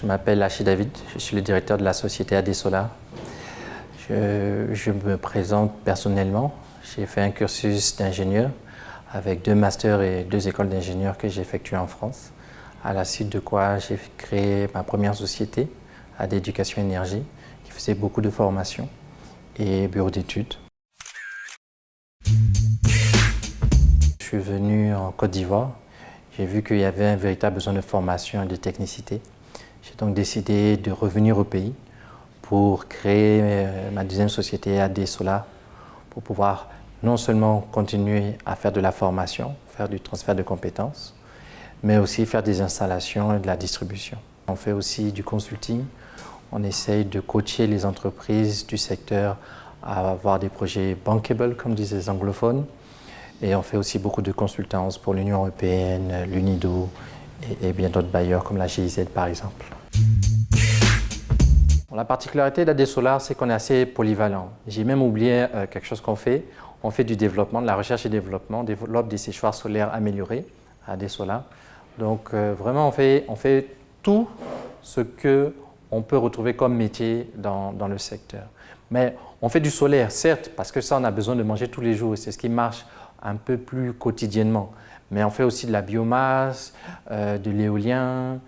Je m'appelle Achille David, je suis le directeur de la société AD Solar. Je me présente personnellement. J'ai fait un cursus d'ingénieur avec 2 masters et 2 écoles d'ingénieurs que j'ai effectuées en France. À la suite de quoi j'ai créé ma première société, AD Éducation Énergie, qui faisait beaucoup de formation et bureau d'études. Je suis venu en Côte d'Ivoire. J'ai vu qu'il y avait un véritable besoin de formation et de technicité. J'ai donc décidé de revenir au pays pour créer ma deuxième société AD Solar pour pouvoir non seulement continuer à faire de la formation, faire du transfert de compétences, mais aussi faire des installations et de la distribution. On fait aussi du consulting. On essaye de coacher les entreprises du secteur à avoir des projets bankable, comme disent les anglophones. Et on fait aussi beaucoup de consultance pour l'Union européenne, l'UNIDO et bien d'autres bailleurs comme la GIZ par exemple. La particularité d'AD Solar, c'est qu'on est assez polyvalent. J'ai même oublié quelque chose qu'on fait. On fait du développement, de la recherche et développement, on développe des séchoirs solaires améliorés à AD Solar. Donc vraiment, on fait tout ce qu'on peut retrouver comme métier dans le secteur. Mais on fait du solaire, certes, parce que ça, on a besoin de manger tous les jours. C'est ce qui marche un peu plus quotidiennement. Mais on fait aussi de la biomasse, de l'éolien,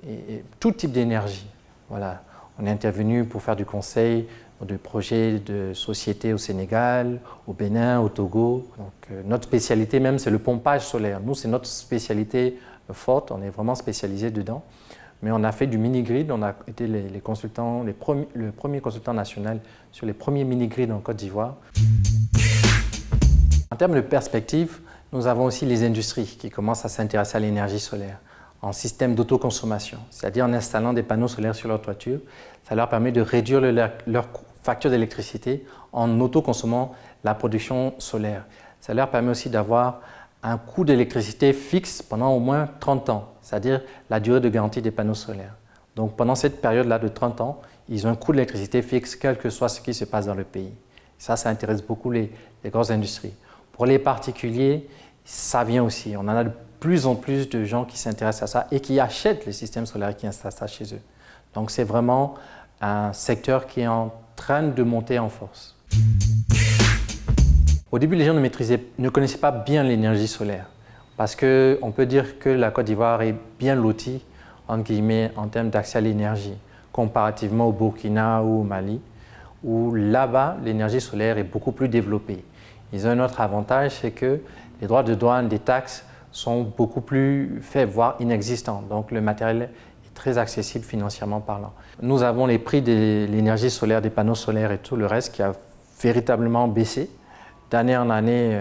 et tout type d'énergie. Voilà. On est intervenu pour faire du conseil de projets de sociétés au Sénégal, au Bénin, au Togo. Donc, notre spécialité même, c'est le pompage solaire. Nous, c'est notre spécialité forte. On est vraiment spécialisé dedans. Mais on a fait du mini-grid. On a été le premier consultant national sur les premiers mini-grids en Côte d'Ivoire. En termes de perspective, nous avons aussi les industries qui commencent à s'intéresser à l'énergie solaire en système d'autoconsommation, c'est-à-dire en installant des panneaux solaires sur leur toiture. Ça leur permet de réduire leur facture d'électricité en autoconsommant la production solaire. Ça leur permet aussi d'avoir un coût d'électricité fixe pendant au moins 30 ans, c'est-à-dire la durée de garantie des panneaux solaires. Donc pendant cette période-là de 30 ans, ils ont un coût d'électricité fixe, quel que soit ce qui se passe dans le pays. Ça intéresse beaucoup les grosses industries. Pour les particuliers, ça vient aussi. On en a de plus en plus de gens qui s'intéressent à ça et qui achètent les systèmes solaires et qui installent ça chez eux. Donc c'est vraiment un secteur qui est en train de monter en force. Au début, les gens ne connaissaient pas bien l'énergie solaire parce qu'on peut dire que la Côte d'Ivoire est bien lotie entre guillemets, en termes d'accès à l'énergie comparativement au Burkina ou au Mali où là-bas, l'énergie solaire est beaucoup plus développée. Ils ont un autre avantage, c'est que les droits de douane des taxes sont beaucoup plus faibles, voire inexistants. Donc le matériel est très accessible financièrement parlant. Nous avons les prix de l'énergie solaire, des panneaux solaires et tout le reste qui a véritablement baissé. D'année en année,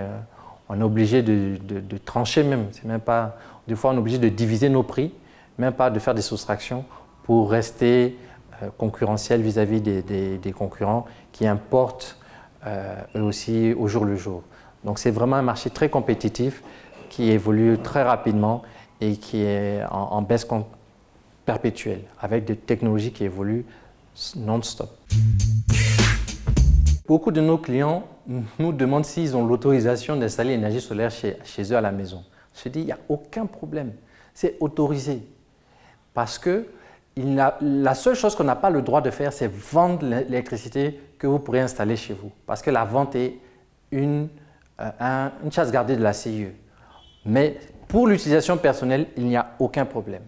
on est obligé de trancher même. C'est même pas, des fois, on est obligé de diviser nos prix, même pas de faire des soustractions pour rester concurrentiel vis-à-vis des concurrents qui importent eux aussi au jour le jour. Donc c'est vraiment un marché très compétitif qui évolue très rapidement et qui est en baisse perpétuelle avec des technologies qui évoluent non-stop. Beaucoup de nos clients nous demandent s'ils ont l'autorisation d'installer l'énergie solaire chez eux à la maison. Je dis, il n'y a aucun problème, c'est autorisé parce que la seule chose qu'on n'a pas le droit de faire, c'est vendre l'électricité que vous pourrez installer chez vous. Parce que la vente est une chasse gardée de la CIE. Mais pour l'utilisation personnelle, il n'y a aucun problème.